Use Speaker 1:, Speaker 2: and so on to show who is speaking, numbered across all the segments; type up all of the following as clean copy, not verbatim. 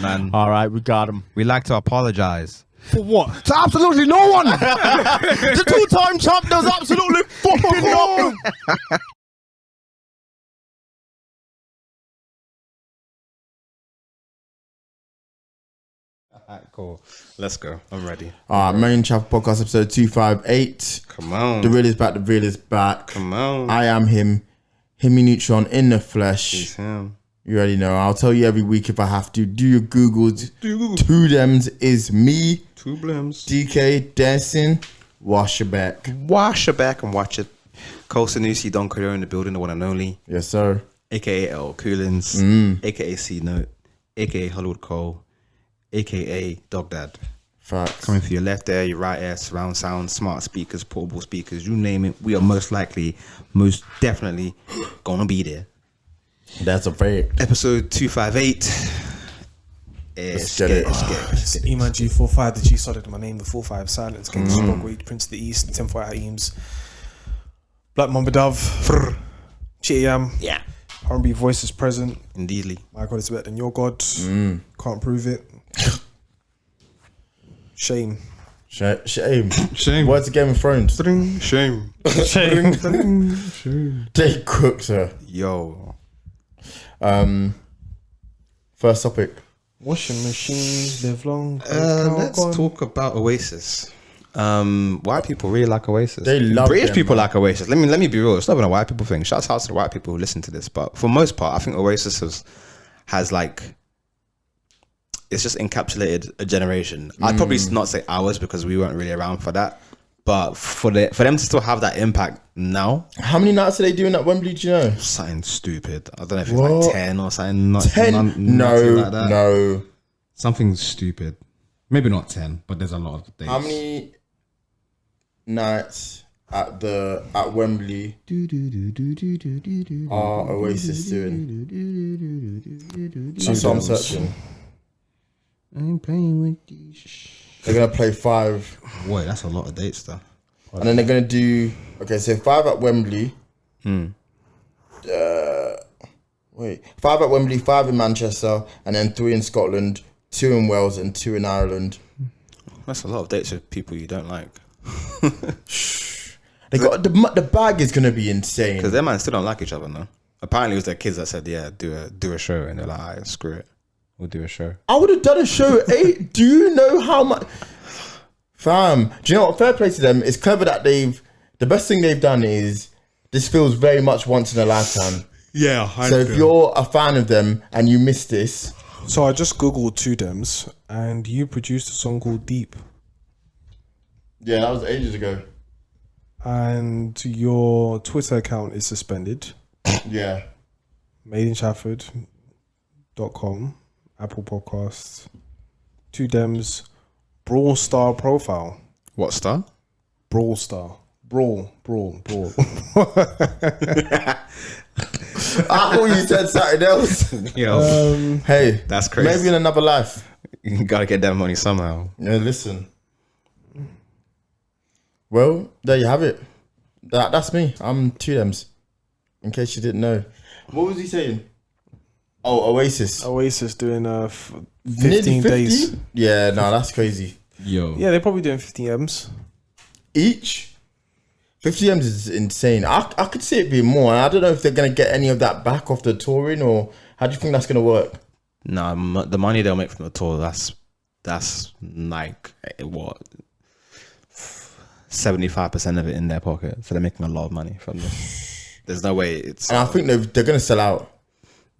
Speaker 1: Listen, man.
Speaker 2: All right, we got him.
Speaker 1: We like to apologize.
Speaker 2: For what? To absolutely no one. The two-time champ does absolutely fucking nothing.
Speaker 1: Alright, cool. Let's go. I'm ready.
Speaker 3: All right, Main Chapel Podcast episode 258.
Speaker 1: Come on.
Speaker 3: The real is back. The real is back.
Speaker 1: Come on.
Speaker 3: I am him. Himmy Neutron in the flesh.
Speaker 1: He's him.
Speaker 3: You already know. I'll tell you every week if I have to. Do your Googles. Two Dems is me.
Speaker 1: Two blims.
Speaker 3: DK dancing. Wash your back.
Speaker 1: Wash your back and watch it. Cole Sanusi, Don Corleone in the building, the one and only.
Speaker 3: Yes, sir.
Speaker 1: AKA L Coolins. AKA C Note. AKA Hollywood Cole. AKA Dog Dad.
Speaker 3: Facts.
Speaker 1: Coming through your left ear, your right ear, surround sound, smart speakers, portable speakers, you name it. We are most definitely gonna be there.
Speaker 3: That's a fact.
Speaker 1: Episode 258.
Speaker 3: Let's get it.
Speaker 4: Iman G45, the G solid in my name, the 45 silence, King Spogweed, Prince of the East, 10 at Eames, Black Mamba Dove, Chitty
Speaker 1: Yeah.
Speaker 4: R&B voices present.
Speaker 1: Indeedly.
Speaker 4: My God is better than your God. Can't prove it. Shame.
Speaker 3: Shame. Words of Game of Thrones.
Speaker 1: Shame.
Speaker 3: They cooked her.
Speaker 1: Yo.
Speaker 3: First topic.
Speaker 4: Washing machines live long.
Speaker 1: Let's talk about Oasis. White people really like Oasis.
Speaker 3: They love
Speaker 1: British
Speaker 3: them,
Speaker 1: people
Speaker 3: man.
Speaker 1: like Oasis. Let me be real. It's not even a white people thing. Shouts out to the white people who listen to this, but for most part, I think Oasis has like, it's just encapsulated a generation. I'd probably not say ours because we weren't really around for that, but for them to still have that impact now,
Speaker 3: How many nights are they doing at Wembley? Do you know?
Speaker 1: something stupid. I don't know if it's
Speaker 3: What?
Speaker 1: like 10 or something. Not
Speaker 3: 10?
Speaker 1: nothing
Speaker 3: No,
Speaker 1: like that.
Speaker 3: no.
Speaker 1: Something stupid. Maybe not 10, but there's a lot of dates.
Speaker 3: How many nights at Wembley are Oasis doing? That's what I'm searching.
Speaker 1: I ain't playing with these.
Speaker 3: They're gonna play 5,
Speaker 1: Boy, that's a lot of dates though.
Speaker 3: and then they're gonna do 5 at Wembley. 5 at Wembley, 5 in Manchester, and then 3 in Scotland, 2 in Wales, and 2 in Ireland.
Speaker 1: That's a lot of dates with people you don't like.
Speaker 3: They got the bag is gonna be insane.
Speaker 1: Because their man still don't like each other, no? Apparently it was their kids that said, yeah, do a show. And they're like, alright, screw it. We'll do a show.
Speaker 3: I would have done a show. Do you know how much? Fam, do you know what? Fair play to them. It's clever that the best thing they've done is this feels very much once in a lifetime.
Speaker 1: Yeah,
Speaker 3: So if you're a fan of them and you missed this,
Speaker 4: So I just googled Two Dems, and you produced a song called Deep,
Speaker 3: yeah, that was ages ago.
Speaker 4: and your Twitter account is suspended.
Speaker 3: Yeah.
Speaker 4: madeinchafford.com, Apple Podcasts, Two Dems, Brawl Star profile.
Speaker 1: What star?
Speaker 4: Brawl Star. Brawl.
Speaker 3: I thought you said something else.
Speaker 1: Yo,
Speaker 3: Hey,
Speaker 1: that's crazy.
Speaker 3: maybe in another life.
Speaker 1: You gotta get that money somehow.
Speaker 3: Yeah, listen. Well, there you have it. That's me. I'm Two Dems. In case you didn't know. What was he saying? Oh, Oasis.
Speaker 4: Oasis doing
Speaker 3: Nearly
Speaker 4: 15 days.
Speaker 3: Yeah, no, that's crazy.
Speaker 1: Yo.
Speaker 4: Yeah, they're probably doing 50 M's.
Speaker 3: Each 50 M's is insane. I could see it being more. I don't know if they're gonna get any of that back off the touring, or how do you think that's gonna work?
Speaker 1: Nah, the money they'll make from the tour, that's like, what? 75% of it in their pocket. So they're making a lot of money from this. There's no way it's...
Speaker 3: And I think they're gonna sell out.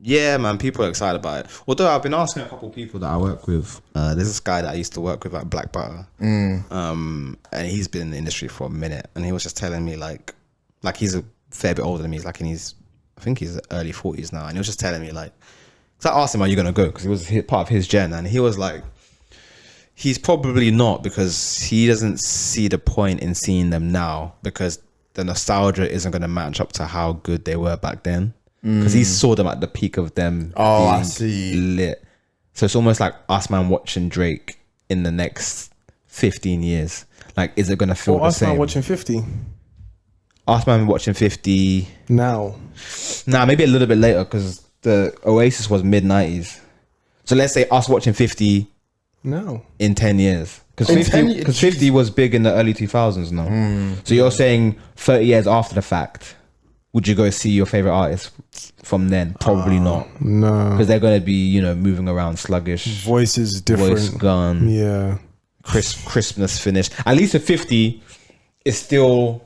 Speaker 1: Yeah, man, people are excited about it. Although I've been asking a couple of people that I work with. There's this guy that I used to work with at Black Butter, and he's been in the industry for a minute, and he was just telling me like he's a fair bit older than me. He's like I think he's early 40s now, and he was just telling me like, because I asked him, "Are you gonna go?" Because he was part of his gen, and he was like, he's probably not, because he doesn't see the point in seeing them now, because the nostalgia isn't gonna match up to how good they were back then. Because he saw them at the peak of them.
Speaker 3: Oh, I
Speaker 1: being
Speaker 3: see.
Speaker 1: lit. So it's almost like us, man, watching Drake in the next 15 years. Like, is it gonna feel
Speaker 4: Or
Speaker 1: the
Speaker 4: us
Speaker 1: same?
Speaker 4: now watching 50
Speaker 1: Us, man, watching 50.
Speaker 4: now.
Speaker 1: Nah, maybe a little bit later, because the Oasis was mid 90s. So let's say us watching 50
Speaker 4: No.
Speaker 1: in 10 years. Because
Speaker 3: In 10
Speaker 1: 50,
Speaker 3: years,
Speaker 1: 50 was big in the early 2000s now. So you're saying 30 years after the fact, would you go see your favorite artist from then? Probably not.
Speaker 4: No.
Speaker 1: Because they're going to be, you know, moving around sluggish.
Speaker 4: Voice is different.
Speaker 1: Voice gone.
Speaker 4: Yeah.
Speaker 1: Crispness finished. At least a 50 is still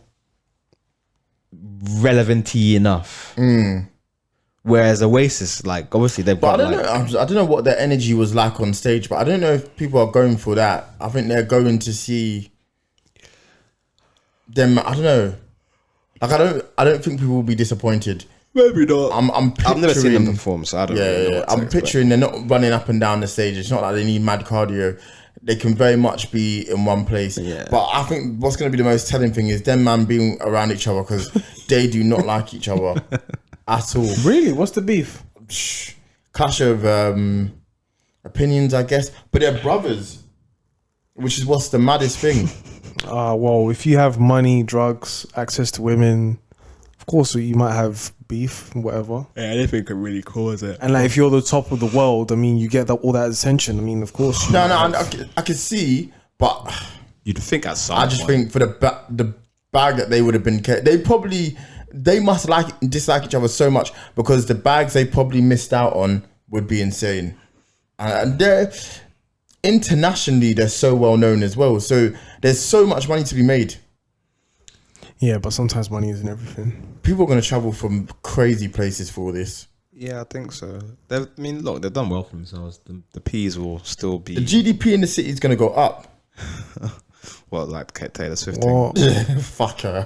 Speaker 1: relevant-y enough. Whereas Oasis, like, obviously they've
Speaker 3: But
Speaker 1: got
Speaker 3: I don't
Speaker 1: like,
Speaker 3: know. I don't know what their energy was like on stage. But I don't know if people are going for that. I think they're going to see them. I don't know. Like I don't think people will be disappointed.
Speaker 1: maybe not.
Speaker 3: I'm picturing,
Speaker 1: I've never seen them perform, so I don't really know
Speaker 3: Yeah.
Speaker 1: what to
Speaker 3: I'm
Speaker 1: expect.
Speaker 3: picturing they're not running up and down the stage. It's not like they need mad cardio. They can very much be in one place.
Speaker 1: Yeah.
Speaker 3: But I think what's going to be the most telling thing is them man being around each other because they do not like each other at all.
Speaker 4: Really? What's the beef?
Speaker 3: Clash of opinions, I guess. But they're brothers, which is what's the maddest thing.
Speaker 4: Well, if you have money, drugs, access to women, of course you might have beef, whatever.
Speaker 1: Yeah, anything could really cause it.
Speaker 4: And like, if you're the top of the world, I mean, you get all that attention. I mean, of course.
Speaker 3: No, I can see, but
Speaker 1: You'd think at some
Speaker 3: I just
Speaker 1: point.
Speaker 3: think for the bag that they would have been, they must dislike each other so much because the bags they probably missed out on would be insane, and they're internationally they're so well known as well. So there's so much money to be made.
Speaker 4: Yeah, but sometimes money isn't everything.
Speaker 3: People are going to travel from crazy places for this.
Speaker 1: Yeah, I think so. I mean, look, they've done well for themselves. The P's will still be
Speaker 3: The GDP in the city is going to go up.
Speaker 1: well, like Taylor Swift.
Speaker 4: Well,
Speaker 3: Fuck her.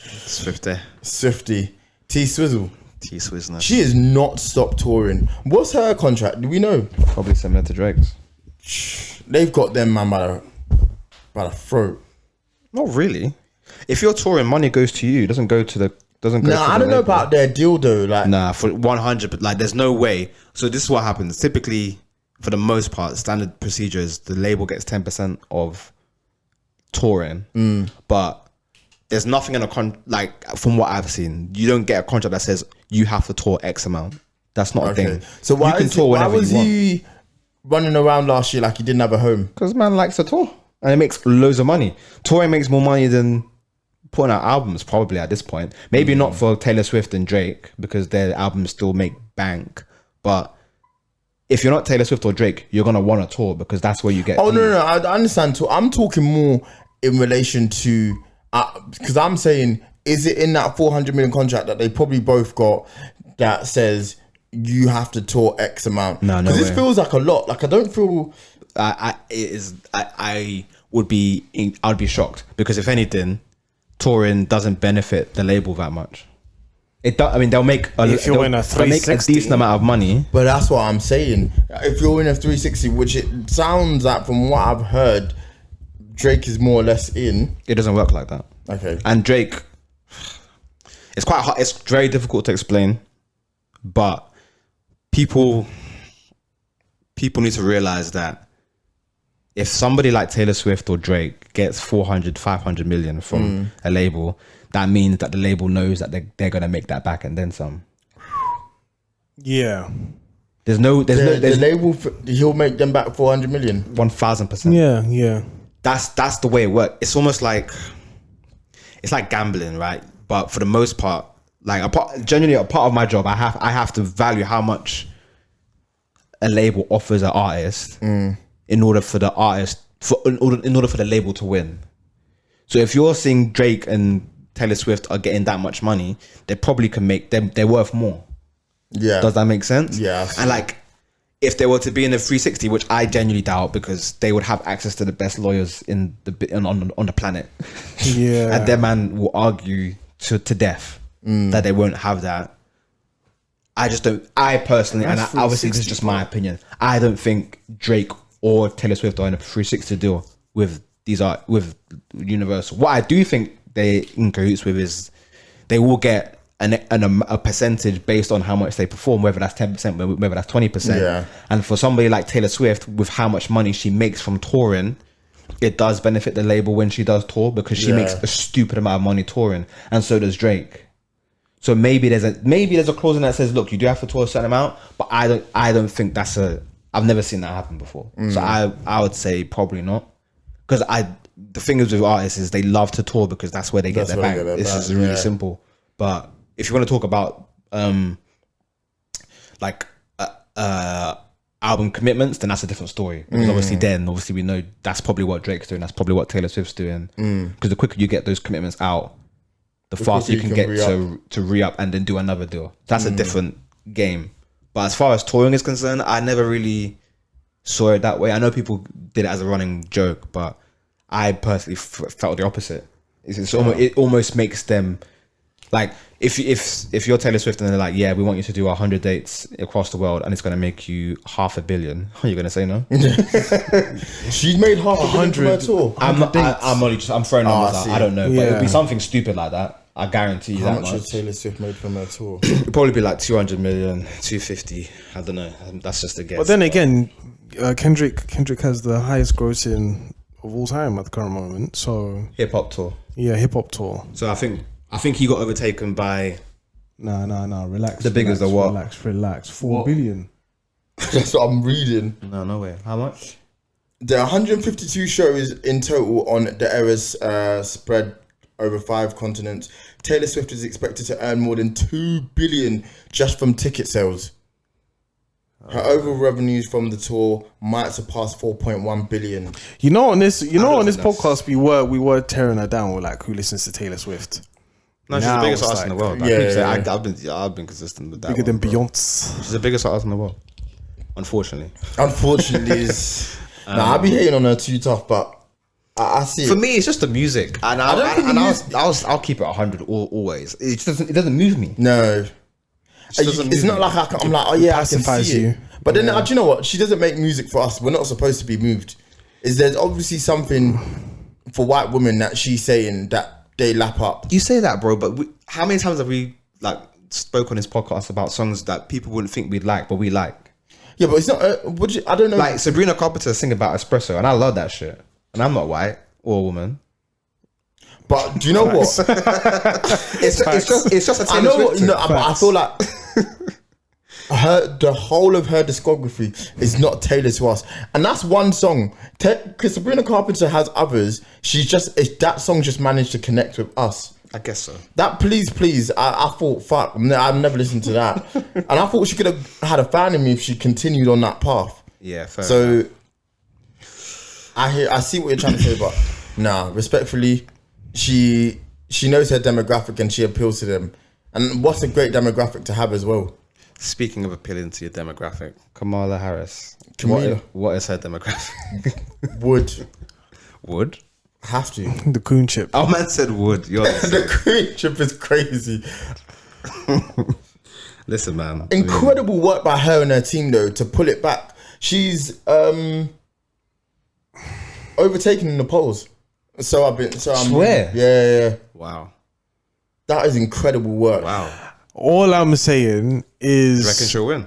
Speaker 1: Swifty,
Speaker 3: Swifty. T Swizzle.
Speaker 1: T Swizzner.
Speaker 3: She has not stopped touring. What's her contract? Do we know?
Speaker 1: Probably similar to Drake's.
Speaker 3: They've got them man by the throat.
Speaker 1: Not really. If you're touring, money goes to you. It doesn't go to the. Doesn't go.
Speaker 3: No,
Speaker 1: to
Speaker 3: I
Speaker 1: the
Speaker 3: don't know
Speaker 1: label.
Speaker 3: about their deal though. Like,
Speaker 1: Nah, for 100, but like, there's no way. So this is what happens. Typically, for the most part, standard procedure is the label gets 10% of touring, but there's nothing in a like from what I've seen, you don't get a contract that says you have to tour X amount. That's not a
Speaker 3: okay.
Speaker 1: thing.
Speaker 3: So why,
Speaker 1: you can tour
Speaker 3: why
Speaker 1: whenever
Speaker 3: was
Speaker 1: you want.
Speaker 3: he running around last year like he didn't have a home?
Speaker 1: Because man likes to tour and it makes loads of money. Touring makes more money than putting out albums probably at this point. Maybe not for Taylor Swift and Drake because their albums still make bank. But if you're not Taylor Swift or Drake, you're gonna want to tour because that's where you get.
Speaker 3: Oh no, I understand. I'm talking more in relation to because I'm saying, is it in that 400 million contract that they probably both got that says you have to tour X amount?
Speaker 1: No
Speaker 3: because this
Speaker 1: way.
Speaker 3: feels like a lot. Like I don't feel.
Speaker 1: I would be I'd be shocked because if anything, touring doesn't benefit the label that much. It does. I mean, they'll make
Speaker 4: If you're in a
Speaker 1: they'll make a
Speaker 4: 360.
Speaker 1: decent amount of money.
Speaker 3: But that's what I'm saying. If you're in a 360, which it sounds like from what I've heard, Drake is more or less in.
Speaker 1: It doesn't work like that.
Speaker 3: Okay.
Speaker 1: And Drake, it's quite hard. It's very difficult to explain, but people need to realize that if somebody like Taylor Swift or Drake gets 400, 500 million from a label, that means that the label knows that they're going to make that back and then some.
Speaker 4: yeah.
Speaker 1: There's no
Speaker 3: The label, he'll make them back 400 million.
Speaker 1: 1000%.
Speaker 4: Yeah.
Speaker 1: That's the way it works. It's almost like it's like gambling, right? But for the most part, like genuinely a part of my job, I have to value how much a label offers an artist in order for the artist in order for the label to win. So if you're seeing Drake and Taylor Swift are getting that much money, they probably can make them. They're worth more.
Speaker 3: Yeah.
Speaker 1: Does that make sense?
Speaker 3: Yeah.
Speaker 1: And like, if they were to be in the 360, which I genuinely doubt, because they would have access to the best lawyers on the planet,
Speaker 4: Yeah.
Speaker 1: and their man will argue to death that they won't have that. I just don't. I personally, and
Speaker 4: That's
Speaker 1: obviously this is
Speaker 4: 360,
Speaker 1: just my opinion. I don't think Drake or Taylor Swift are in a 360 deal with with Universal. What I do think they in cahoots with is they will get a percentage based on how much they perform, whether that's 10%, whether that's 20%.
Speaker 3: Yeah.
Speaker 1: And for somebody like Taylor Swift, with how much money she makes from touring, it does benefit the label when she does tour because she makes a stupid amount of money touring, and so does Drake. So maybe there's a clause in that says, look, you do have to tour a certain amount, but I don't think that's a I've never seen that happen before. So I would say probably not. Because the thing is with artists is they love to tour because that's where they get their bank. It's just really simple. But if you want to talk about album commitments, then that's a different story. Because obviously we know that's probably what Drake's doing. That's probably what Taylor Swift's doing. Because the quicker you get those commitments out, the faster you can get to re-up and then do another deal. That's a different game. But as far as touring is concerned, I never really saw it that way. I know people did it as a running joke, but I personally felt the opposite. It almost makes them like if you're Taylor Swift and they're like, yeah, we want you to do 100 dates across the world and it's going to make you $500 million. Are you going to say no?
Speaker 3: She's made $500 million from her tour.
Speaker 1: I'm throwing numbers out. I don't know, but it'll be something stupid like that. I guarantee you
Speaker 3: How
Speaker 1: that
Speaker 3: much
Speaker 1: much.
Speaker 3: has Taylor Swift made from her tour?
Speaker 1: It'll probably be like 200 million, 250. I don't know. That's just a guess.
Speaker 4: But then again, Kendrick has the highest grossing of all time at the current moment. So
Speaker 1: hip hop tour.
Speaker 4: Yeah, hip hop tour.
Speaker 1: So I think he got overtaken by.
Speaker 4: No. Relax.
Speaker 1: The biggest of what?
Speaker 4: Relax. 4 billion.
Speaker 3: That's what I'm reading.
Speaker 1: No way. How much?
Speaker 3: There are 152 shows in total on the Eras spread over 5 continents. Taylor Swift is expected to earn more than $2 billion just from ticket sales. Her overall revenues from the tour might surpass 4.1 billion.
Speaker 4: You know, on this podcast, we were tearing her down with like who listens to Taylor Swift.
Speaker 1: No, she's the biggest artist in the world. I've been consistent with that.
Speaker 4: Bigger than Beyonce.
Speaker 1: She's the biggest artist in the world. Unfortunately,
Speaker 3: is. I'll be hating on her too tough, but I see.
Speaker 1: For me, it's just the music, and I'll keep it 100 always. It doesn't move me.
Speaker 3: No. It's not like I'm like, oh yeah, I can see you. But then, do you know what? She doesn't make music for us. We're not supposed to be moved. There's obviously something for white women that she's saying that they lap up.
Speaker 1: You say that, bro, but how many times have we like spoke on this podcast about songs that people wouldn't think we'd like, but we like?
Speaker 3: Yeah, but it's not. I don't know.
Speaker 1: Like Sabrina Carpenter sing about espresso, and I love that shit. And I'm not white or a woman.
Speaker 3: But do you know what?
Speaker 1: it's just a Taylor Swift.
Speaker 3: I feel like the whole of her discography is not tailored to us, and that's one song. Because Sabrina Carpenter has others. That song just managed to connect with us.
Speaker 1: I guess so.
Speaker 3: That please. I thought, fuck, I've never listened to that, and I thought she could have had a fan in me if she continued on that path.
Speaker 1: Yeah, fair.
Speaker 3: So I see what you're trying to say, but respectfully. She knows her demographic and she appeals to them. And what's a great demographic to have as well?
Speaker 1: Speaking of appealing to your demographic, Kamala Harris.
Speaker 3: Camila.
Speaker 1: What is her demographic? Wood?
Speaker 3: Have to.
Speaker 4: The coon chip.
Speaker 1: Oh, man said wood.
Speaker 3: The coon chip is crazy.
Speaker 1: Listen, man.
Speaker 3: Incredible work by her and her team, though, to pull it back. She's overtaken in the polls.
Speaker 1: Swear.
Speaker 3: Yeah.
Speaker 1: Wow.
Speaker 3: That is incredible work.
Speaker 1: Wow.
Speaker 4: All I'm saying is,
Speaker 1: You reckon she'll win?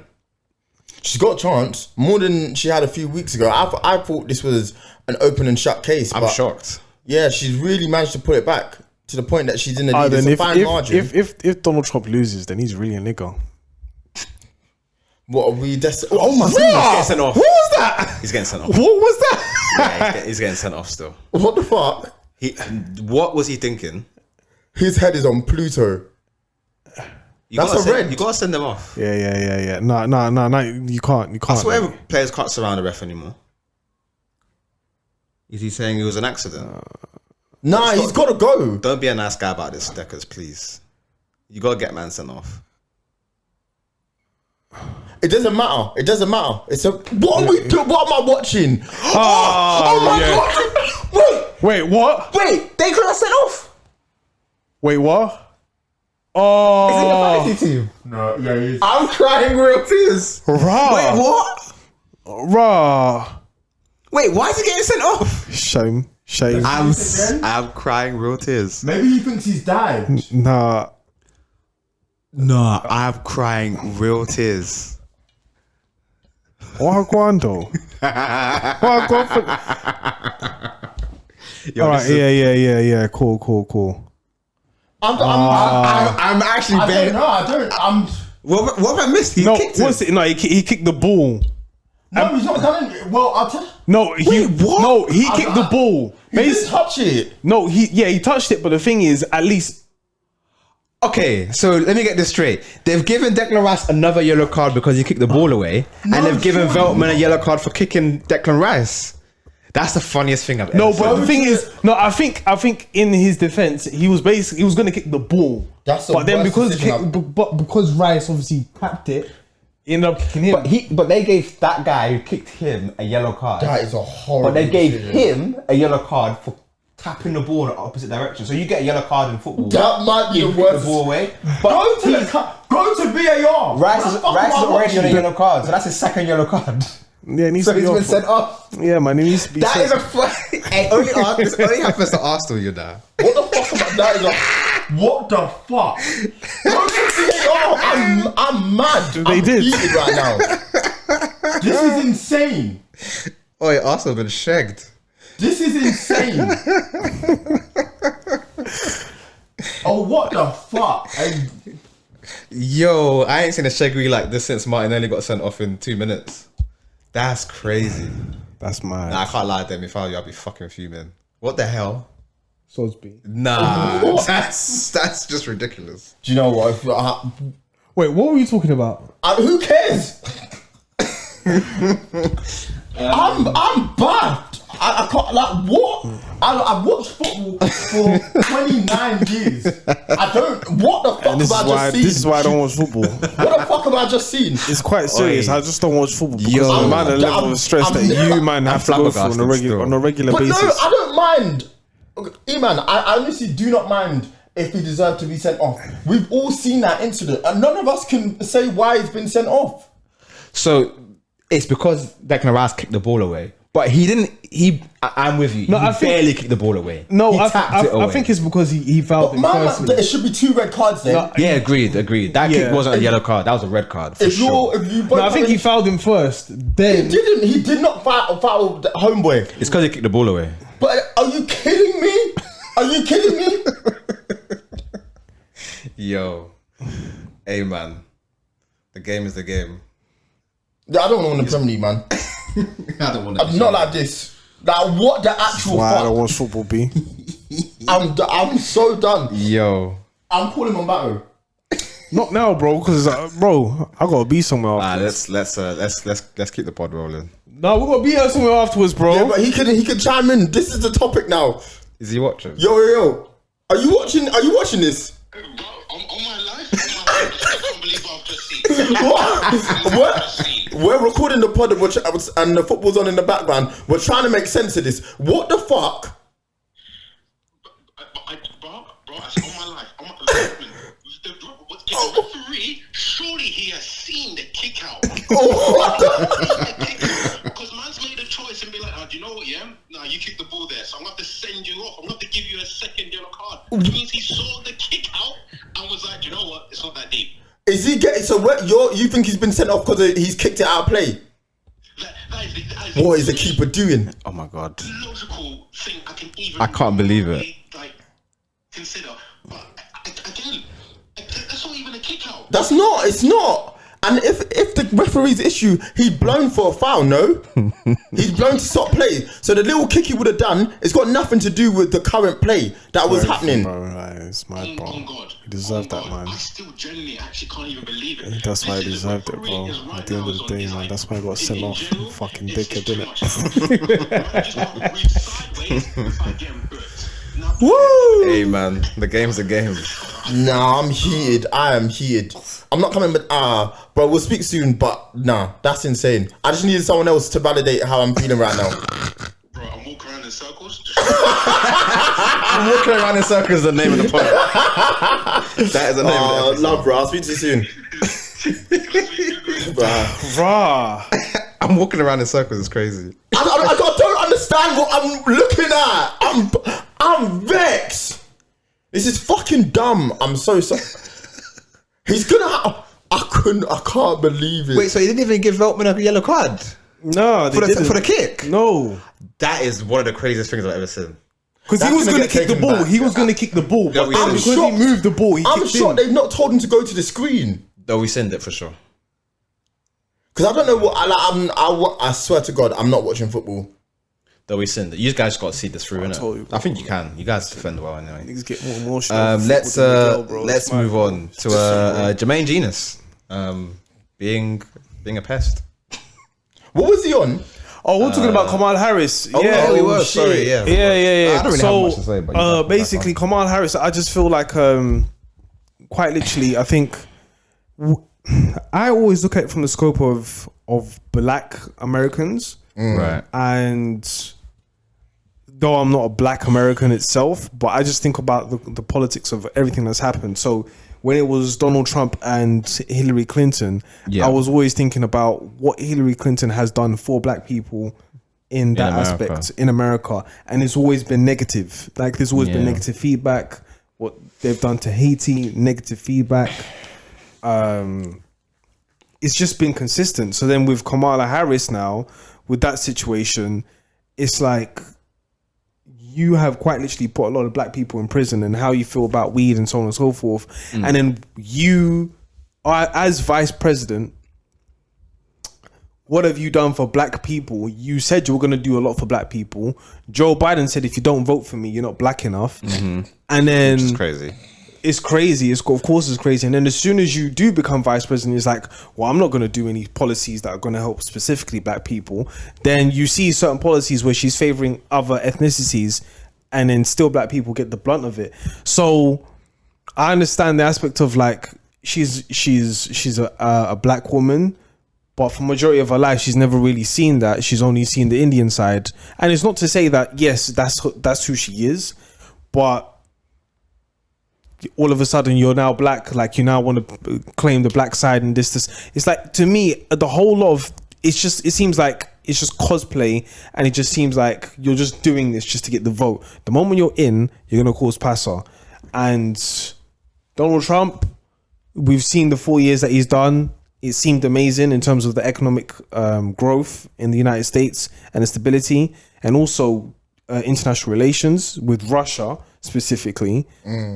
Speaker 3: She's got a chance more than she had a few weeks ago. I thought this was an open and shut case.
Speaker 1: I'm shocked.
Speaker 3: Yeah, she's really managed to put it back to the point that she's in the lead. It's a fine margin.
Speaker 4: If Donald Trump loses, then he's really a nigger.
Speaker 3: What are we?
Speaker 1: Oh my God! He's getting sent off.
Speaker 3: What was that?
Speaker 1: He's getting sent off.
Speaker 3: What was that?
Speaker 1: Yeah, he's getting sent off still.
Speaker 3: What the fuck?
Speaker 1: What was he thinking?
Speaker 3: His head is on Pluto. That's a red.
Speaker 1: You gotta send them off.
Speaker 4: Yeah. No. You can't.
Speaker 1: I swear players can't surround the ref anymore. Is he saying it was an accident?
Speaker 3: Nah, he's got to go.
Speaker 1: Don't be a nice guy about this, Deckers, please. You gotta get man sent off.
Speaker 3: It doesn't matter. It's a. What are we doing? What am I watching? Oh my God!
Speaker 4: Wait, what?
Speaker 1: Wait, they could have sent off.
Speaker 4: Wait, what? Oh,
Speaker 1: is it the fantasy team?
Speaker 3: No, yeah, he is.
Speaker 1: I'm crying real tears.
Speaker 4: Raw.
Speaker 1: Wait, what?
Speaker 4: Raw.
Speaker 1: Wait, why is he getting sent off?
Speaker 4: Shame.
Speaker 1: I'm crying real tears.
Speaker 3: Maybe he thinks he's died.
Speaker 4: Nah,
Speaker 1: I'm crying real tears.
Speaker 4: Wagwando. All right, yeah. Cool.
Speaker 3: I'm
Speaker 1: actually
Speaker 3: I don't know. I don't.
Speaker 1: What have I missed? He kicked it.
Speaker 4: He kicked the ball.
Speaker 3: No, he's not done it. Well, I'll tell.
Speaker 4: No, he kicked the ball.
Speaker 3: He didn't touch it.
Speaker 4: No, he touched it, but the thing is, at least
Speaker 1: Okay, so let me get this straight. They've given Declan Rice another yellow card because he kicked the ball away, and they've given Veltman a yellow card for kicking Declan Rice. That's the funniest thing I've ever
Speaker 4: no.
Speaker 1: seen.
Speaker 4: But the thing is, no. I think in his defense, he was going to kick the ball.
Speaker 3: That's the
Speaker 4: but then
Speaker 3: worst decision
Speaker 4: because Rice obviously tapped it, he ended up kicking him.
Speaker 1: But they gave that guy who kicked him a yellow card.
Speaker 3: That is a horrible.
Speaker 1: But they gave
Speaker 3: decision.
Speaker 1: him a yellow card for tapping the ball in the opposite direction. So you get a yellow card in football.
Speaker 3: That might be
Speaker 1: you
Speaker 3: the
Speaker 1: kick
Speaker 3: worst.
Speaker 1: the ball away.
Speaker 3: Go
Speaker 1: But
Speaker 3: to VAR.
Speaker 1: Rice is
Speaker 3: What the fuck am I
Speaker 1: already on a
Speaker 3: watching?
Speaker 1: yellow card, so that's his second yellow card.
Speaker 4: Yeah, it needs
Speaker 1: So
Speaker 4: to be
Speaker 1: he's been
Speaker 4: off.
Speaker 1: sent off.
Speaker 4: Yeah, man, it needs to be.
Speaker 1: That
Speaker 4: sent.
Speaker 1: is a flag. This only happens to Arsenal, you know.
Speaker 3: What the fuck am I? That is a. What the fuck? Go to VAR. I'm mad.
Speaker 4: They
Speaker 3: I'm
Speaker 4: did.
Speaker 3: heated right now. This is insane.
Speaker 1: Oh, yeah, Arsenal have been shagged.
Speaker 3: This is insane. Oh, what the fuck?
Speaker 1: Yo, I ain't seen a shaggy like this since Martinelli got sent off in 2 minutes. That's crazy.
Speaker 4: That's mad.
Speaker 1: Nah, I can't lie to them. If I were you, I'd be fucking fuming. What the hell?
Speaker 4: Salisbury.
Speaker 1: Nah,
Speaker 3: What?
Speaker 1: that's just ridiculous.
Speaker 3: Do you know what?
Speaker 4: Wait, what were you talking about?
Speaker 3: Who cares? I'm bad. I can't, like, what? I've watched football for 29 years. I don't. What the fuck
Speaker 4: This
Speaker 3: have
Speaker 4: is
Speaker 3: I
Speaker 4: why.
Speaker 3: just seen?
Speaker 4: This is why I don't watch football.
Speaker 3: What the fuck have I just seen?
Speaker 4: It's quite serious.
Speaker 1: Oi.
Speaker 4: I just don't watch football because
Speaker 1: Yo.
Speaker 4: of the amount of
Speaker 3: I'm-
Speaker 4: level of stress that you man have to go through on a
Speaker 1: flabbergasted
Speaker 4: regular
Speaker 3: But
Speaker 4: basis.
Speaker 3: no, I don't mind. E-man, I honestly do not mind if he deserved to be sent off. We've all seen that incident, and none of us can say why he's been sent off.
Speaker 1: So it's because Declan Rice kicked the ball away, but he didn't. I'm with you.
Speaker 4: No,
Speaker 1: he
Speaker 4: I think-
Speaker 1: barely kicked the ball away.
Speaker 4: No,
Speaker 1: he
Speaker 4: I
Speaker 1: tapped it away.
Speaker 4: I think it's because he fouled him
Speaker 3: Man,
Speaker 4: firstly.
Speaker 3: it should be 2 red cards then.
Speaker 4: No,
Speaker 1: Yeah, agreed. That
Speaker 4: Yeah.
Speaker 1: kick wasn't a yellow card. That was a red card for
Speaker 3: if
Speaker 1: sure.
Speaker 3: you both
Speaker 4: No, I think
Speaker 3: have
Speaker 4: he
Speaker 3: it-
Speaker 4: fouled him first. Then
Speaker 3: He did not foul the homeboy.
Speaker 1: It's because he kicked the ball away.
Speaker 3: But are you kidding me? Are you kidding me?
Speaker 1: Yo, hey man, the game is the game.
Speaker 3: I don't want to win the Premier League, man.
Speaker 1: I don't want
Speaker 3: Not like this. Like, what the actual
Speaker 4: why I don't
Speaker 3: fuck?
Speaker 4: watch football, B.
Speaker 3: I'm so done.
Speaker 1: Yo,
Speaker 3: I'm calling Mbappe.
Speaker 4: Not now, bro. Because bro, I gotta be somewhere. Afterwards.
Speaker 1: let's keep the pod rolling.
Speaker 4: No, we gotta be here somewhere afterwards, bro.
Speaker 3: Yeah, but he can chime in. This is the topic now.
Speaker 1: Is he watching?
Speaker 3: Yo. Are you watching this?
Speaker 5: Bro, on my life, I can't believe what I've just seen.
Speaker 3: What? We're recording the pod and the football's on in the background. We're trying to make sense of this. What the fuck?
Speaker 5: Bro, I said on my life, the referee, surely he has seen the kick out. Because man's made a choice and be like, do you know what, yeah? Nah, you kicked the ball there, so I'm going to have to send you off. I'm going to have to give you a second yellow card. Which means he saw the kick out and was like, do you know what? It's not that deep.
Speaker 3: Is he getting so? You think he's been sent off because he's kicked it out of play?
Speaker 5: That is
Speaker 3: What is the keeper doing?
Speaker 1: Oh my god.
Speaker 5: logical thing I can even.
Speaker 1: I can't believe it.
Speaker 5: Like, consider, but again, that's not even a kick out.
Speaker 3: That's not. It's not. And if the referee's issue, he'd blown for a foul. No, he's blown to stop play. So the little kick he would have done, it's got nothing to do with the current play that was happening.
Speaker 4: Bro, like, it's mad, bro.
Speaker 5: On God.
Speaker 4: He deserved that, man.
Speaker 5: I still genuinely actually can't even believe it.
Speaker 4: That's why he
Speaker 5: Listen,
Speaker 4: deserved it,
Speaker 5: referee
Speaker 4: bro.
Speaker 5: is right
Speaker 4: At the end
Speaker 5: now
Speaker 4: of
Speaker 5: is
Speaker 4: the
Speaker 5: on
Speaker 4: day,
Speaker 5: his
Speaker 4: man,
Speaker 5: line.
Speaker 4: that's why he got
Speaker 5: In
Speaker 4: sent off.
Speaker 5: general,
Speaker 4: Fucking
Speaker 5: it's
Speaker 4: dickhead,
Speaker 5: too
Speaker 4: innit?
Speaker 5: much. Man just can't read sideways without getting booked. Now,
Speaker 3: Woo!
Speaker 1: Hey man, the game's a game.
Speaker 3: Nah, I'm heated. I am heated. I'm not coming, but bro, we'll speak soon. But nah, that's insane. I just needed someone else to validate how I'm feeling right now.
Speaker 5: bro, I'm walking around in circles.
Speaker 1: I'm walking around in circles. Is the name of the pod. That is the name of the episode.
Speaker 3: Love, bro. I'll speak to you soon. Bruh.
Speaker 4: Rah.
Speaker 1: I'm walking around in circles. It's crazy.
Speaker 3: I don't understand what I'm looking at. I'm vexed. This is fucking dumb. I'm so sorry. He's gonna. I can't believe it.
Speaker 1: Wait, so he didn't even give Veltman a yellow card
Speaker 4: No, they
Speaker 1: for
Speaker 4: didn't.
Speaker 1: the kick?
Speaker 4: No.
Speaker 1: That is one of the craziest things I've ever seen.
Speaker 4: Because he
Speaker 3: That's
Speaker 4: was
Speaker 3: gonna
Speaker 4: going to
Speaker 3: get
Speaker 4: kick the
Speaker 3: taken
Speaker 4: ball.
Speaker 3: back.
Speaker 4: He was going to kick the ball. But
Speaker 1: we
Speaker 4: then
Speaker 1: said it.
Speaker 4: because he
Speaker 3: shocked.
Speaker 4: moved the ball, he
Speaker 3: I'm
Speaker 4: kicked
Speaker 3: shocked
Speaker 4: in.
Speaker 3: they've not told him to go to the screen.
Speaker 1: Though we send it for sure.
Speaker 3: Because I don't know what I swear to God, I'm not watching football.
Speaker 1: Though we sinned. You guys got to see this through,
Speaker 4: told you,
Speaker 1: innit?
Speaker 4: bro.
Speaker 1: I think you can. You guys defend well anyway.
Speaker 4: Niggas get more emotional.
Speaker 1: Let's move on to Jermaine Genius, being a pest.
Speaker 3: What was he on?
Speaker 4: Oh, we're talking about Kamala Harris.
Speaker 1: yeah, we were.
Speaker 3: shit.
Speaker 1: Sorry, yeah.
Speaker 4: Yeah.
Speaker 1: I don't really have much to say, but you guys can
Speaker 4: basically, Kamala Harris, I just feel like, quite literally, I think I always look at it from the scope of Black Americans,
Speaker 1: Right.
Speaker 4: and though I'm not a Black American itself, but I just think about the politics of everything that's happened. So when it was Donald Trump and Hillary Clinton,
Speaker 1: Yeah.
Speaker 4: I was always thinking about what Hillary Clinton has done for Black people in that
Speaker 1: America.
Speaker 4: aspect in America, and it's always been negative. Like there's always been
Speaker 1: Yeah.
Speaker 4: negative feedback. What they've done to Haiti, negative feedback. It's just been consistent. So then with Kamala Harris now, with that situation, it's like you have quite literally put a lot of Black people in prison, and how you feel about weed and so on and so forth. And then you are, as vice president, what have you done for Black people? You said you were going to do a lot for Black people. Joe Biden said, if you don't vote for me, you're not Black enough. And then
Speaker 1: It's crazy.
Speaker 4: it's crazy. Of course it's crazy. And then as soon as you do become vice president, it's like, well, I'm not going to do any policies that are going to help specifically Black people. Then you see certain policies where she's favoring other ethnicities, and then still Black people get the blunt of it. So I understand the aspect of like, she's a Black woman, but for majority of her life, she's never really seen that. She's only seen the Indian side. And it's not to say that, yes, that's who she is, but all of a sudden you're now Black, like you now want to claim the Black side and this. It's like, to me, the whole lot of, it seems like it's just cosplay, and it just seems like you're just doing this just to get the vote. The moment you're in, you're going to cause passer. And Donald Trump, we've seen the 4 years that he's done. It seemed amazing in terms of the economic growth in the United States and the stability, and also international relations with Russia specifically.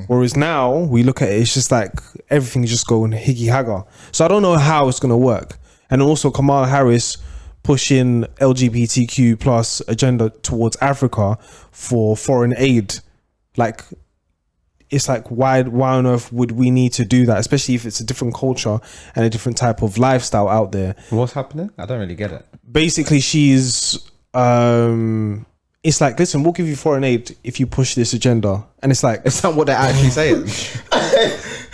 Speaker 4: Whereas now we look at it, it's just like everything's just going higgy hagger. So I don't know how it's going to work. And also Kamala Harris pushing LGBTQ plus agenda towards Africa for foreign aid. Like, it's like, why on earth would we need to do that, especially if it's a different culture and a different type of lifestyle out there?
Speaker 1: What's happening? I don't really get it.
Speaker 4: Basically, she's it's like, listen, we'll give you foreign aid if you push this agenda. And it's like,
Speaker 1: It's not what they're actually saying.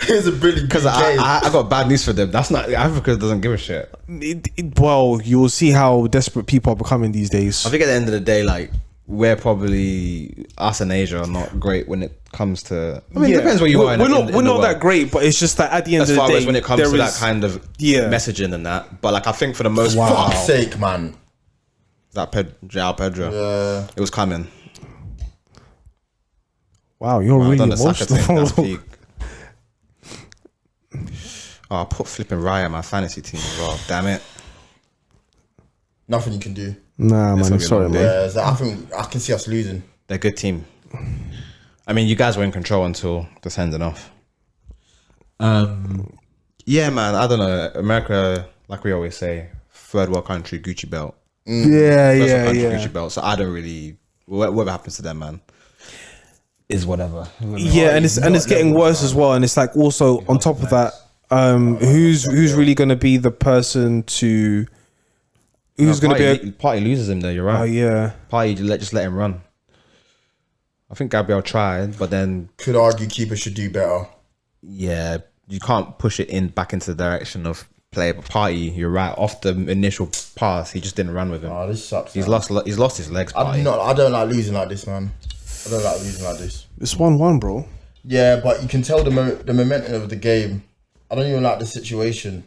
Speaker 3: Here's a brilliant
Speaker 1: Because I got bad news for them. That's not, Africa doesn't give a shit.
Speaker 4: well, you'll see how desperate people are becoming these days.
Speaker 1: I think at the end of the day, like, we're probably, us in Asia are not great when it comes to, I mean, it depends where you are.
Speaker 4: We're
Speaker 1: in
Speaker 4: not
Speaker 1: the
Speaker 4: that
Speaker 1: world.
Speaker 4: great, but it's just that at the end
Speaker 1: As
Speaker 4: of the
Speaker 1: far
Speaker 4: day,
Speaker 1: as when it comes
Speaker 4: there
Speaker 1: to that
Speaker 4: is-
Speaker 1: kind of messaging and that. But like, I think for the most part,
Speaker 3: fuck's sake, man.
Speaker 1: that João Pedro,
Speaker 3: Yeah.
Speaker 1: it was coming.
Speaker 4: Wow, you're
Speaker 1: I've
Speaker 4: really
Speaker 1: done the Saka thing. That's
Speaker 4: emotional.
Speaker 1: peak. Oh, I put flipping Raya in my fantasy team as well. Damn it.
Speaker 3: Nothing you can do.
Speaker 4: Nah,
Speaker 1: This
Speaker 4: man,
Speaker 1: will
Speaker 4: I'm
Speaker 1: be a
Speaker 4: sorry,
Speaker 1: long
Speaker 4: man.
Speaker 1: day.
Speaker 3: Yeah, so I think I can see us losing.
Speaker 1: They're a good team. I mean, you guys were in control until the sending off. Yeah, man. I don't know. America, like we always say, third world country, Gucci belt.
Speaker 4: Yeah,
Speaker 1: First world
Speaker 4: yeah,
Speaker 1: country,
Speaker 4: yeah.
Speaker 1: Gucci belt. So I don't really. Whatever happens to them, man, is whatever.
Speaker 4: Yeah, and it's getting worse as well. And it's like, also on top of that, who's really going to be the person to? Who's going to be?
Speaker 1: Party loses him though. You're right.
Speaker 4: Oh yeah.
Speaker 1: Party just let him run. I think Gabriel tried, but then
Speaker 3: Could argue keeper should do better.
Speaker 1: yeah, you can't push it back into the direction of play. But Party, you're right. Off the initial pass, he just didn't run with him.
Speaker 3: Oh, this sucks.
Speaker 1: He's
Speaker 3: man.
Speaker 1: lost his legs.
Speaker 3: I
Speaker 1: Party.
Speaker 3: don't like losing like this, man. I don't like losing like this.
Speaker 4: It's 1-1, bro.
Speaker 3: Yeah, but you can tell the momentum of the game. I don't even like the situation.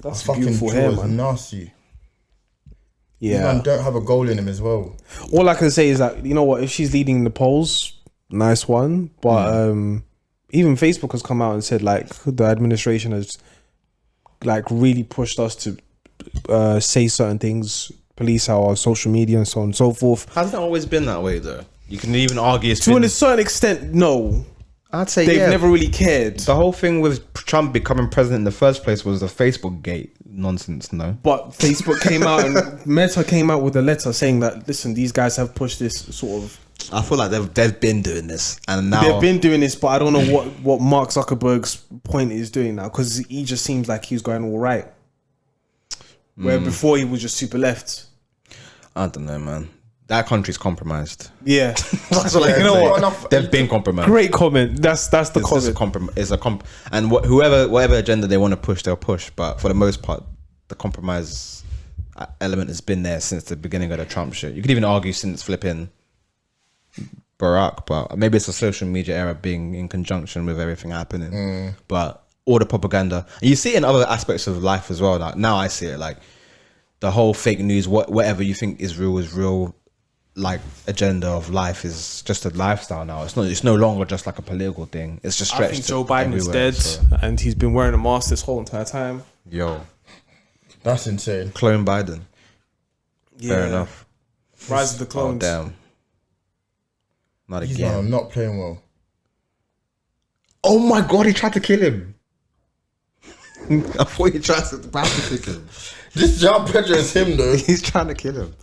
Speaker 4: That's
Speaker 3: Fucking
Speaker 4: beautiful
Speaker 3: draw
Speaker 4: hair,
Speaker 3: is
Speaker 4: man.
Speaker 3: nasty.
Speaker 4: Yeah.
Speaker 3: Man don't have a goal in him as well.
Speaker 4: All I can say is that, you know what, if she's leading the polls, nice one. But even Facebook has come out and said, like, the administration has like really pushed us to say certain things, police our social media and so on and so forth.
Speaker 1: Hasn't it always been that way though? You can even argue it's
Speaker 4: To
Speaker 1: been,
Speaker 4: a certain extent, no.
Speaker 1: I'd say
Speaker 4: they've never really cared.
Speaker 1: The whole thing with Trump becoming president in the first place was the Facebook gate nonsense, no?
Speaker 4: But Facebook came out and Meta came out with a letter saying that, listen, these guys have pushed this sort of.
Speaker 1: I feel like they've been doing this, and now
Speaker 4: They've been doing this, but I don't know what Mark Zuckerberg's point is doing now, because he just seems like he's going all right. Where before he was just super left.
Speaker 1: I don't know, man. That country's compromised.
Speaker 4: Yeah.
Speaker 1: That's what
Speaker 3: Yeah,
Speaker 1: you know
Speaker 3: so
Speaker 1: what?
Speaker 3: enough-
Speaker 1: They've been compromised.
Speaker 4: Great comment. That's the
Speaker 1: It's just
Speaker 4: comment.
Speaker 1: It's a and whatever agenda they want to push, they'll push. But for the most part, the compromise element has been there since the beginning of the Trump shit. You could even argue since flipping Barack, but maybe it's the social media era being in conjunction with everything happening. But all the propaganda, and you see it in other aspects of life as well. Like now, I see it like the whole fake news, whatever you think is real. Like agenda of life is just a lifestyle now. It's no longer just like a political thing. It's just
Speaker 4: I
Speaker 1: stretched.
Speaker 4: think Joe Biden is
Speaker 1: everywhere,
Speaker 4: dead,
Speaker 1: so.
Speaker 4: and he's been wearing a mask this whole entire time.
Speaker 1: Yo,
Speaker 3: That's insane.
Speaker 1: clone Biden.
Speaker 4: Yeah.
Speaker 1: Fair enough.
Speaker 4: Rise of the
Speaker 1: Oh
Speaker 4: clones.
Speaker 1: damn. Not
Speaker 3: He's
Speaker 1: again.
Speaker 3: not playing well.
Speaker 1: Oh my god, he tried to kill him. I thought he tried to kill him.
Speaker 3: This João Pedro is him though.
Speaker 1: He's trying to kill him.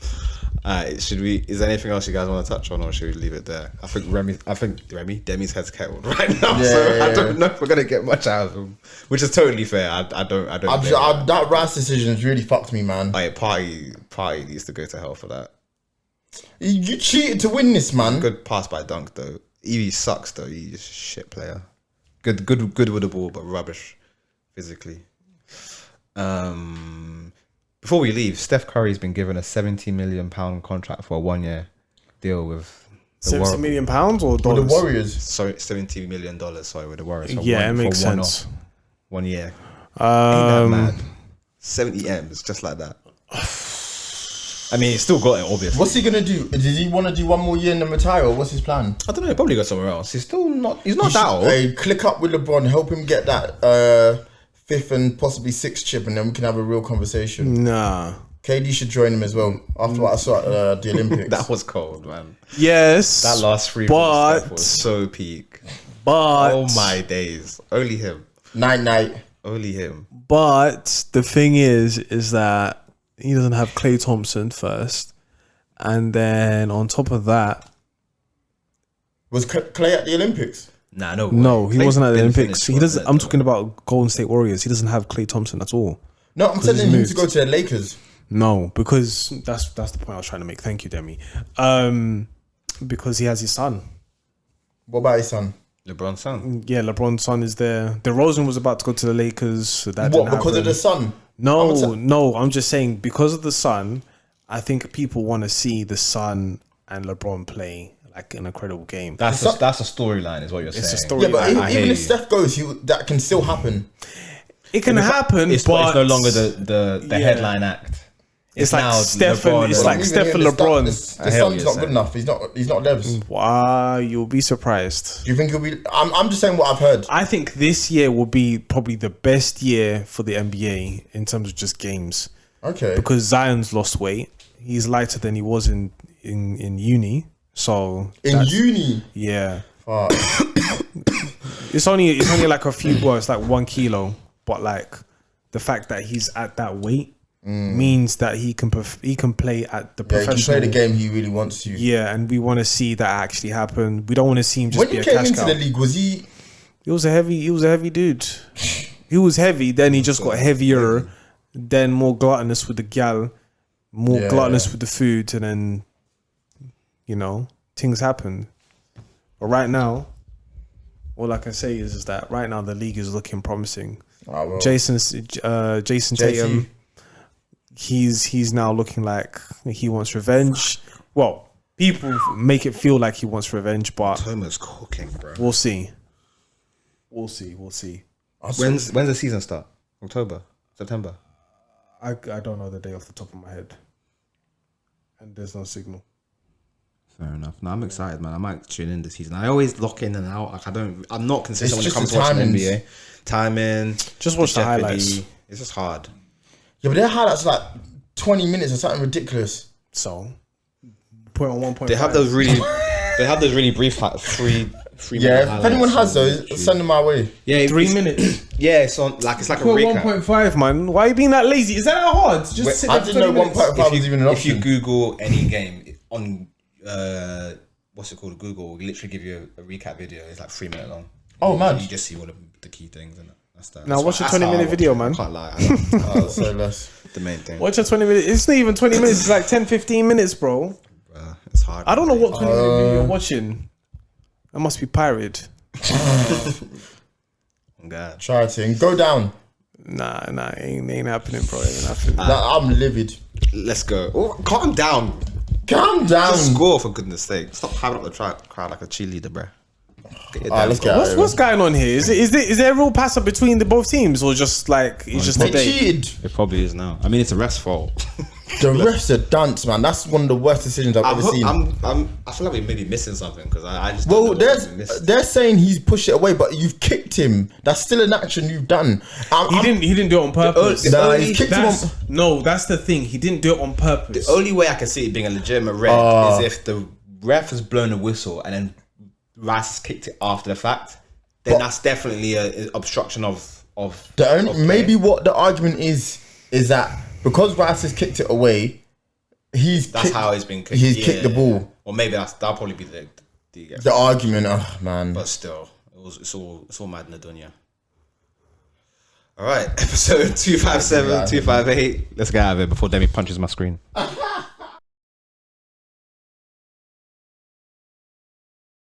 Speaker 1: Is there anything else you guys want to touch on, or should we leave it there? I think Demi's head's kettled right now, so I don't know if we're gonna get much out of him, which is totally fair. I don't.
Speaker 3: That Rice decision has really fucked me, man.
Speaker 1: Like party needs to go to hell for that.
Speaker 3: You cheated to win this, man.
Speaker 1: Good pass by Dunk though. Evie sucks though. He's just a shit player. Good with the ball, but rubbish physically. Before we leave, Steph Curry's been given a £70 million contract for a 1-year deal with the
Speaker 4: £70 million or
Speaker 3: For the
Speaker 4: dollars?
Speaker 3: Warriors.
Speaker 1: Sorry, $70 million. Sorry, with the Warriors. For
Speaker 4: Yeah,
Speaker 1: one,
Speaker 4: it makes
Speaker 1: for
Speaker 4: sense.
Speaker 1: 1 year. Ain't that
Speaker 4: Um,
Speaker 1: mad? 70 M's, just like that. I mean, he's still got it, obviously.
Speaker 3: What's he gonna do? Does he want to do one more year and then retire, or what's his plan?
Speaker 1: I don't know. Probably go somewhere else. He's still not. He's not that old.
Speaker 3: Hey, click up with LeBron, help him get that 5th and possibly 6th chip, and then we can have a real conversation.
Speaker 4: nah.
Speaker 3: KD should join him as well. After what I saw at the Olympics.
Speaker 1: That was cold, man.
Speaker 4: Yes.
Speaker 1: That last three
Speaker 4: but
Speaker 1: was so peak.
Speaker 4: but
Speaker 1: Oh my days. Only him.
Speaker 3: Night.
Speaker 1: Only him.
Speaker 4: but the thing is that he doesn't have Klay Thompson first, and then on top of that,
Speaker 3: Was Clay at the Olympics?
Speaker 1: Nah, no.
Speaker 4: no, he
Speaker 1: Klay
Speaker 4: wasn't at the
Speaker 1: didn't
Speaker 4: Olympics.
Speaker 1: finish
Speaker 4: He doesn't.
Speaker 1: short
Speaker 4: I'm
Speaker 1: of it,
Speaker 4: talking about Golden State Warriors. He doesn't have Klay Thompson at all.
Speaker 3: No, I'm telling
Speaker 4: he's
Speaker 3: him
Speaker 4: moved.
Speaker 3: to go to the Lakers.
Speaker 4: No, because that's the point I was trying to make. Thank you, Demi. Because he has his son.
Speaker 3: What about his son?
Speaker 1: LeBron's son.
Speaker 4: Yeah, LeBron's son is there. DeRozan was about to go to the Lakers. So that
Speaker 3: What,
Speaker 4: didn't
Speaker 3: because of
Speaker 4: happen.
Speaker 3: the son?
Speaker 4: No, I'm just saying because of the son. I think people want to see the son and LeBron play like an incredible game.
Speaker 1: That's a storyline, is what you're saying.
Speaker 4: It's a story.
Speaker 3: Yeah, but
Speaker 4: I
Speaker 3: even
Speaker 1: hear
Speaker 3: if
Speaker 1: you.
Speaker 3: Steph goes, that can still happen.
Speaker 4: It can happen,
Speaker 1: It's
Speaker 4: but
Speaker 1: no longer the
Speaker 4: Yeah.
Speaker 1: headline act.
Speaker 4: It's like
Speaker 1: now
Speaker 4: Steph and- it's
Speaker 1: LeBron.
Speaker 4: like
Speaker 3: Even
Speaker 4: Steph
Speaker 3: if
Speaker 4: and
Speaker 3: the
Speaker 4: LeBron.
Speaker 3: The
Speaker 1: I hear what
Speaker 3: son's
Speaker 1: you're
Speaker 3: not
Speaker 1: saying.
Speaker 3: good enough. He's not Levs.
Speaker 4: wow, you'll be surprised.
Speaker 3: Do you think he'll be? I'm just saying what I've heard.
Speaker 4: I think this year will be probably the best year for the NBA in terms of just games.
Speaker 3: Okay.
Speaker 4: Because Zion's lost weight. He's lighter than he was in uni. So
Speaker 3: In uni.
Speaker 4: yeah.
Speaker 3: Fuck.
Speaker 4: It's only like a few it's like 1 kilo. But like the fact that he's at that weight means that he can play at the
Speaker 3: Yeah, he can
Speaker 4: professional.
Speaker 3: play the game he really wants to.
Speaker 4: Yeah, and we want to see that actually happen. We don't want to see him just
Speaker 3: When
Speaker 4: be
Speaker 3: he
Speaker 4: a
Speaker 3: came
Speaker 4: cash
Speaker 3: into
Speaker 4: cow.
Speaker 3: the league, was he?
Speaker 4: He was a heavy dude. He was heavy, then he just got heavier, then more gluttonous with the gal, more
Speaker 3: Yeah,
Speaker 4: gluttonous
Speaker 3: yeah.
Speaker 4: with the food, and then things happen. But right now, all I can say is that right now the league is looking promising.
Speaker 3: Oh, well.
Speaker 4: Jason Tatum, he's now looking like he wants revenge. Well, people make it feel like he wants revenge, but
Speaker 1: Thomas cooking, bro.
Speaker 4: we'll see. We'll see.
Speaker 1: When's the season start? October, September.
Speaker 4: I don't know the day off the top of my head, and there's no signal.
Speaker 1: Fair enough. No, I'm excited, man. I might tune in this season. I always lock in and out. Like I'm not consistent when
Speaker 3: It's
Speaker 1: it comes
Speaker 3: just
Speaker 1: to watching
Speaker 3: the
Speaker 1: NBA. Timing.
Speaker 4: Just watch the
Speaker 1: Jeopardy.
Speaker 4: highlights.
Speaker 1: It's just hard.
Speaker 3: Yeah, but their highlights are like 20 minutes or something ridiculous.
Speaker 4: So, point on 1.5.
Speaker 1: They have those really brief, like
Speaker 3: Yeah, if anyone has those, send them my way.
Speaker 1: Yeah,
Speaker 4: 3 minutes.
Speaker 1: Yeah, it's on like it's like a
Speaker 4: For
Speaker 1: recap.
Speaker 4: 1.5, man. Why are you being that lazy? Is that hard? Just sit
Speaker 3: I
Speaker 4: there for
Speaker 3: didn't know
Speaker 4: 20 minutes.
Speaker 3: 1.5 was even an
Speaker 1: If you
Speaker 3: option.
Speaker 1: Google any game on what's it called, Google will literally give you a recap video. It's like 3 minutes long.
Speaker 3: Oh, man.
Speaker 1: You just see all the key things and that's that.
Speaker 4: Now
Speaker 1: That's
Speaker 4: watch a
Speaker 1: that's
Speaker 4: 20
Speaker 1: how I
Speaker 4: minute
Speaker 1: watch
Speaker 4: video,
Speaker 1: it.
Speaker 4: man.
Speaker 1: I can't lie. I like
Speaker 3: Oh, so less.
Speaker 1: the main thing.
Speaker 4: Watch a 20 minutes. It's not even 20 minutes. It's like 10, 15 minutes, bro.
Speaker 1: It's hard.
Speaker 4: I don't know what 20 minute video you're watching. That must be pirate.
Speaker 1: Oh, God.
Speaker 3: Try it and go down.
Speaker 4: Nah, ain't happening, bro. Ain't happening.
Speaker 3: I'm livid.
Speaker 1: Let's go. Oh, calm down.
Speaker 3: Calm down.
Speaker 1: Just score for goodness sake. Stop hyping up the crowd like a cheerleader, bruh.
Speaker 3: Alright, let's get out of here.
Speaker 4: What's going on here? Is there a real pass up between the both teams, or just like it's just
Speaker 3: They
Speaker 4: a day?
Speaker 3: cheated.
Speaker 1: It probably is now. I mean, it's a ref's fault.
Speaker 3: The refs are dance, man. That's one of the worst decisions I've ever seen.
Speaker 1: I feel like we may be missing something because I just don't
Speaker 3: Well,
Speaker 1: know what we missed.
Speaker 3: they're saying he's pushed it away, but you've kicked him. That's still an action you've done.
Speaker 4: He didn't do it on purpose.
Speaker 3: Nah,
Speaker 1: only-
Speaker 3: he's kicked him on.
Speaker 4: No, that's the thing. He didn't do it on purpose.
Speaker 1: The only way I can see it being a legitimate red is if the ref has blown a whistle and then Rice has kicked it after the fact. Then that's definitely an obstruction of
Speaker 3: The only,
Speaker 1: of play.
Speaker 3: maybe what the argument is that because Rice has kicked it away,
Speaker 1: That's how it's been kicked.
Speaker 3: He's kicked the ball.
Speaker 1: Or maybe that'll probably be
Speaker 3: The argument, oh man.
Speaker 1: But still, it's all mad in the dunya. All right, episode 257, 258. Let's get out of it before Demi punches my screen.